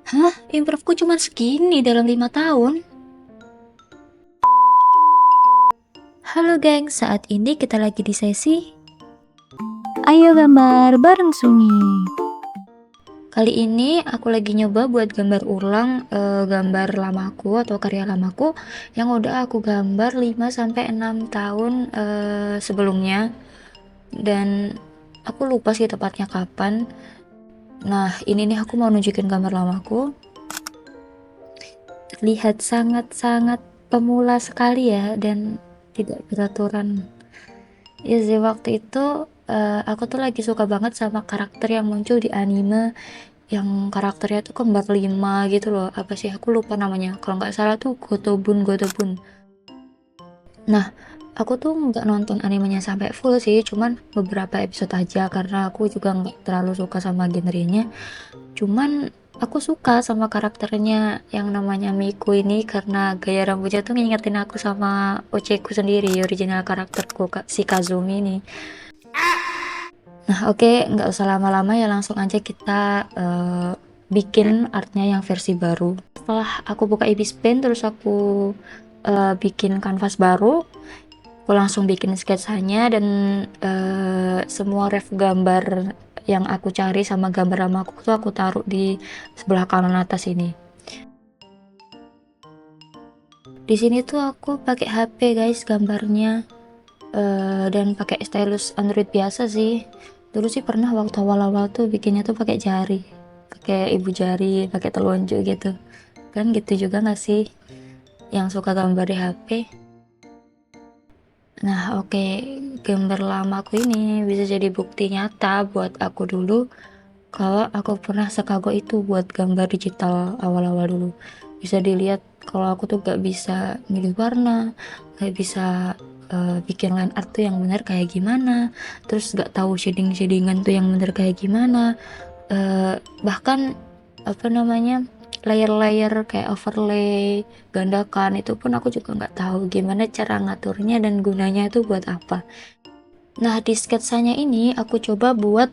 Hah? Improve-ku cuma segini dalam 5 tahun? Halo geng, saat ini kita lagi di sesi Ayo gambar bareng Sunyi. kali ini aku lagi nyoba buat gambar ulang gambar lamaku atau karya lamaku yang udah aku gambar 5 sampai 6 tahun sebelumnya, dan aku lupa sih tepatnya kapan. Nah, ini nih aku mau nunjukin gambar lamaku. Terlihat sangat-sangat pemula sekali ya, dan tidak beraturan. Ya sih, waktu itu aku tuh lagi suka banget sama karakter yang muncul di anime yang karakternya tuh kembar lima gitu loh. Apa sih, aku lupa namanya, kalau nggak salah tuh Gotobun. Nah, aku tuh nggak nonton animenya sampai full sih, cuman beberapa episode aja karena aku juga nggak terlalu suka sama genrenya. Cuman aku suka sama karakternya yang namanya Miku ini karena gaya rambutnya tuh ngingetin aku sama Oceku sendiri, original karakterku, si Kazumi ini. Nah, oke, nggak usah lama-lama ya, langsung aja kita bikin artnya yang versi baru. Setelah aku buka Ibis Paint, terus aku bikin kanvas baru, aku langsung bikin sketsanya, dan semua ref gambar yang aku cari sama gambar lama aku tuh aku taruh di sebelah kanan atas ini. Di sini tuh aku pakai HP guys gambarnya, dan pakai stylus Android biasa sih. Dulu sih pernah waktu awal-awal tuh bikinnya tuh pakai jari, pakai ibu jari, pakai telunjuk gitu kan. Gitu juga nggak sih yang suka gambar di HP? Nah, oke, gambar lamaku ini bisa jadi bukti nyata buat aku dulu kalau aku pernah sekagok itu buat gambar digital awal-awal dulu. Bisa dilihat kalau aku tuh gak bisa milih warna, gak bisa bikin line art tuh yang bener kayak gimana, terus gak tahu shading-shadingan tuh yang bener kayak gimana. Bahkan apa namanya, layer-layer kayak overlay, gandakan, itu pun aku juga nggak tahu gimana cara ngaturnya dan gunanya itu buat apa. Nah, di sketsanya ini aku coba buat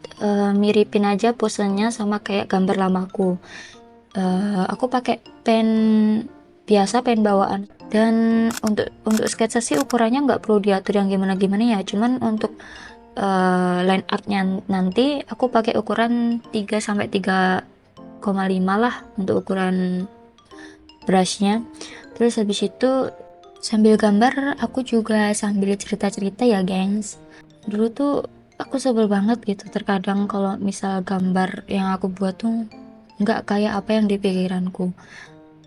miripin aja posenya sama kayak gambar lamaku. Aku pakai pen biasa, pen bawaan. Dan untuk sketsa sih ukurannya nggak perlu diatur yang gimana-gimana ya. Cuman untuk line artnya nanti aku pakai ukuran 3 sampai 3,5 lah untuk ukuran brushnya. Terus habis itu sambil gambar aku juga sambil cerita-cerita ya gengs. Dulu tuh aku sebel banget gitu terkadang kalau misal gambar yang aku buat tuh nggak kayak apa yang di pikiranku.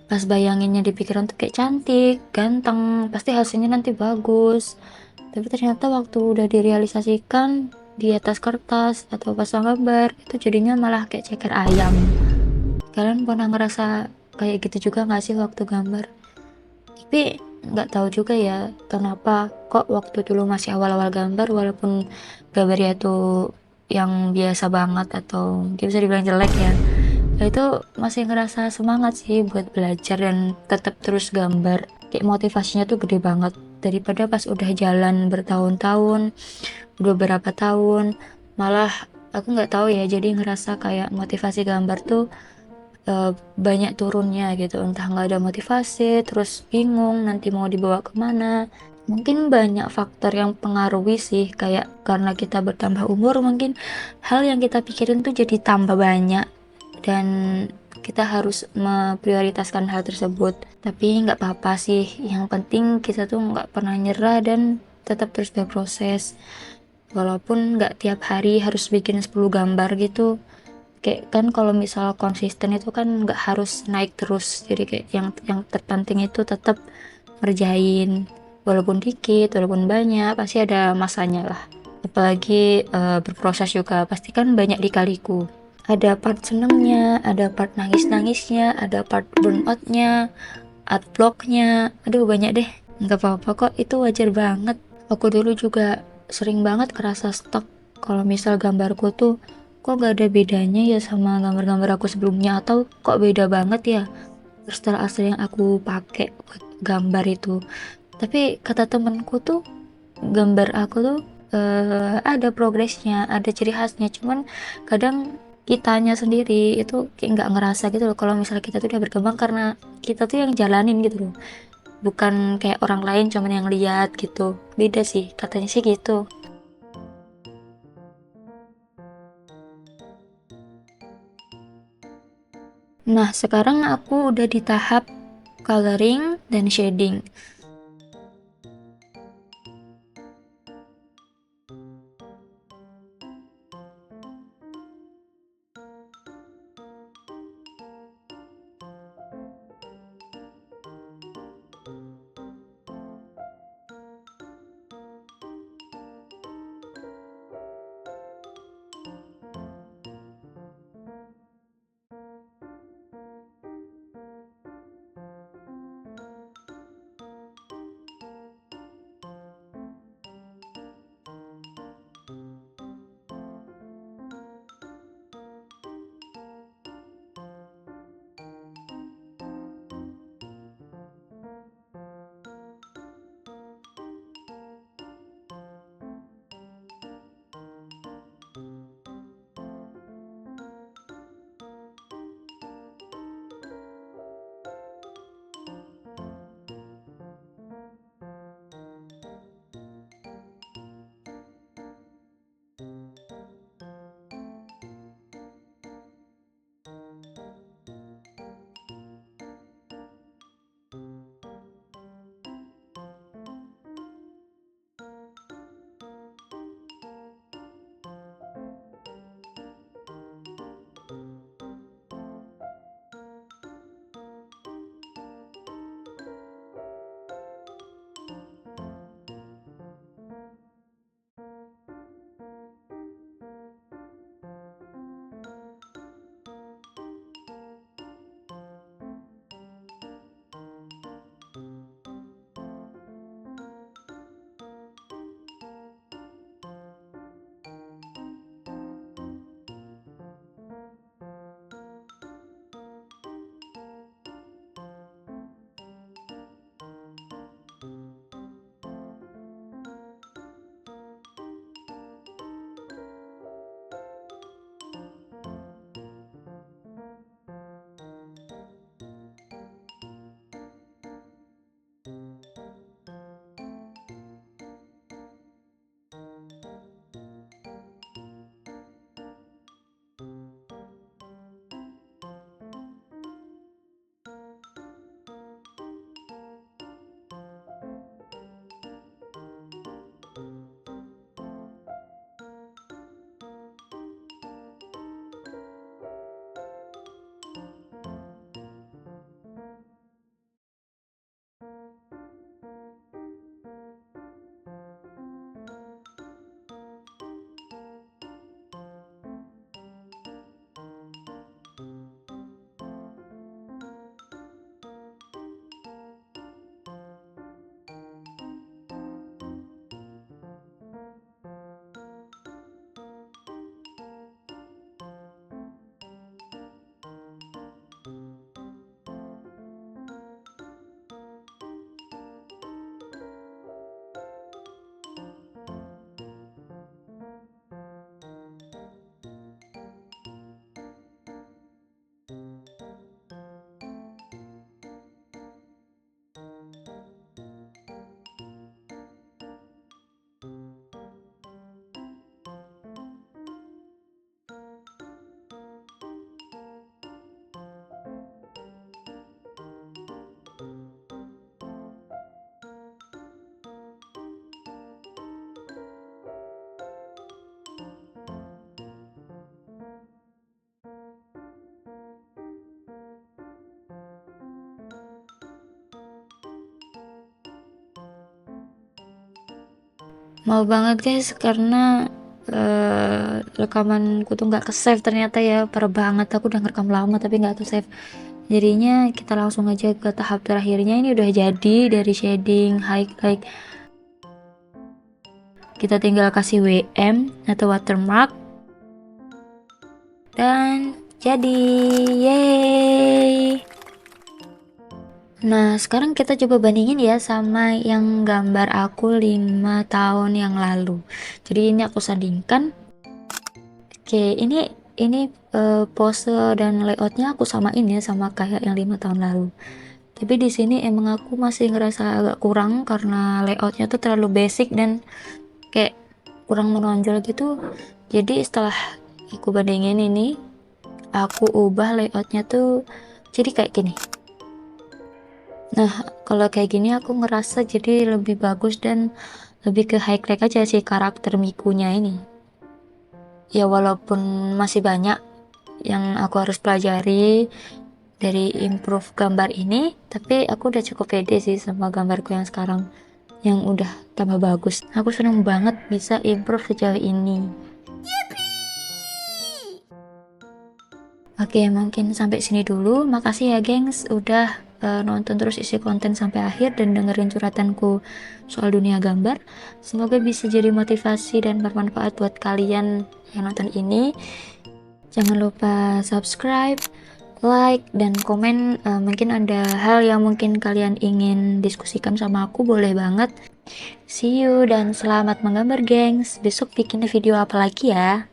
Pas bayanginnya di pikiran tuh kayak cantik, ganteng, pasti hasilnya nanti bagus. Tapi ternyata waktu udah direalisasikan di atas kertas atau pasang gambar, itu jadinya malah kayak ceker ayam. Kalian pernah ngerasa kayak gitu juga nggak sih waktu gambar? Tapi nggak tahu juga ya kenapa kok waktu dulu masih awal-awal gambar, walaupun gambarnya tuh yang biasa banget atau mungkin bisa dibilang jelek ya, itu masih ngerasa semangat sih buat belajar dan tetap terus gambar. Kayak motivasinya tuh gede banget daripada pas udah jalan bertahun-tahun, beberapa tahun, malah aku nggak tahu ya, jadi ngerasa kayak motivasi gambar tuh banyak turunnya gitu, entah nggak ada motivasi, terus bingung nanti mau dibawa kemana. Mungkin banyak faktor yang pengaruhi sih, kayak karena kita bertambah umur mungkin hal yang kita pikirin tuh jadi tambah banyak, dan kita harus memprioritaskan hal tersebut. Tapi nggak apa-apa sih, yang penting kita tuh nggak pernah nyerah dan tetap terus berproses, walaupun nggak tiap hari harus bikin 10 gambar gitu. Kayak kan kalau misal konsisten itu kan nggak harus naik terus, jadi kayak yang terpenting itu tetap ngerjain, walaupun dikit walaupun banyak pasti ada masanya lah. Apalagi berproses juga pasti kan banyak dikaliku, ada part senengnya, ada part nangis-nangisnya, ada part burnoutnya, art blocknya, aduh banyak deh. Nggak apa-apa kok, itu wajar banget. Aku dulu juga sering banget kerasa stuck kalau misal gambarku tuh kok gak ada bedanya ya sama gambar-gambar aku sebelumnya, atau kok beda banget ya style asli yang aku pakai buat gambar itu. Tapi kata temenku tuh gambar aku tuh ada progresnya, ada ciri khasnya, cuman kadang kitanya sendiri itu kayak nggak ngerasa gitu loh kalau misalnya kita tuh udah berkembang, karena kita tuh yang jalanin gitu loh, bukan kayak orang lain cuman yang lihat gitu. Beda sih, katanya sih gitu. Nah, sekarang aku udah di tahap coloring dan shading. Mau banget guys, karena rekamanku tuh nggak ke save ternyata ya, parah banget. Aku udah ngerekam lama tapi nggak ke save. Jadinya kita langsung aja ke tahap terakhirnya. Ini udah jadi dari shading, highlight. Kita tinggal kasih WM atau watermark dan jadi. Yeay. Nah, sekarang kita coba bandingin ya sama yang gambar aku 5 tahun yang lalu. Jadi ini aku sandingkan. Oke, ini ini pose dan layoutnya aku samain ya sama kayak yang 5 tahun lalu. Tapi di sini emang aku masih ngerasa agak kurang karena layoutnya tuh terlalu basic dan kayak kurang menonjol gitu. Jadi setelah aku bandingin ini, aku ubah layoutnya tuh jadi kayak gini. Nah, kalau kayak gini aku ngerasa jadi lebih bagus dan lebih ke highlight aja sih karakter Mikunya ini. Ya walaupun masih banyak yang aku harus pelajari dari improve gambar ini, tapi aku udah cukup pede sih sama gambarku yang sekarang yang udah tambah bagus. Aku seneng banget bisa improve sejauh ini. Oke, mungkin sampai sini dulu. Makasih ya, gengs, udah nonton terus isi konten sampai akhir dan dengerin curhatanku soal dunia gambar. Semoga bisa jadi motivasi dan bermanfaat buat kalian yang nonton ini. Jangan lupa subscribe, like, dan komen. Mungkin ada hal yang mungkin kalian ingin diskusikan sama aku, boleh banget. See you dan selamat menggambar, gengs. Besok bikin video apa lagi ya?